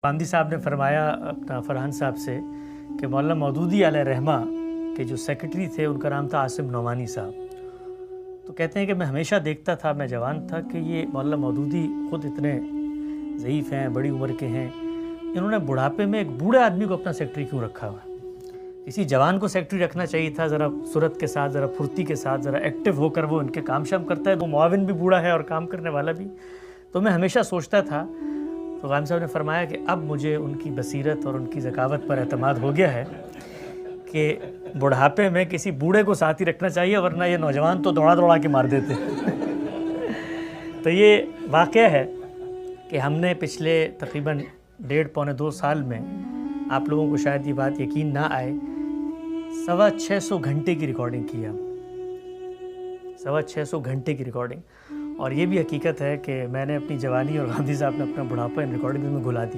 गांधी साहब ने फरमाया अपना फरहान साहब से कि मौलाना मौदूदी अलैहि रहमा के जो सेक्रेटरी थे उनका नाम था आसिम नौमानी साहब। तो कहते हैं कि मैं हमेशा देखता था, मैं जवान था, कि ये मौलाना मौदूदी ख़ुद इतने ज़ईफ़ हैं, बड़ी उम्र के हैं, इन्होंने बुढ़ापे में एक बूढ़े आदमी को अपना सेक्रेटरी क्यों रखा हुआ। किसी जवान को सेक्रेटरी रखना चाहिए था, ज़रा सूरत के साथ, ज़रा फुर्ती के साथ, ज़रा एक्टिव होकर वो इनके काम शाम करता है। वो मुआविन भी बूढ़ा है और काम करने वाला भी। तो मैं हमेशा सोचता था, तो गांधी साहब ने फरमाया कि अब मुझे उनकी बसीरत और उनकी ज़कावत पर एतमाद हो गया है कि बुढ़ापे में किसी बूढ़े को साथ ही रखना चाहिए, वरना ये नौजवान तो दौड़ा दौड़ा के मार देते। तो ये वाक़या है कि हमने पिछले तकरीबन 1.5-2 साल में, आप लोगों को शायद ये बात यकीन ना आए, 650 घंटे की रिकॉर्डिंग की है। 650 घंटे की रिकॉर्डिंग। और ये भी हकीकत है कि मैंने अपनी जवानी और गांधी साहब ने अपना बुढ़ापा इन रिकॉर्डिंग में घुला दिया।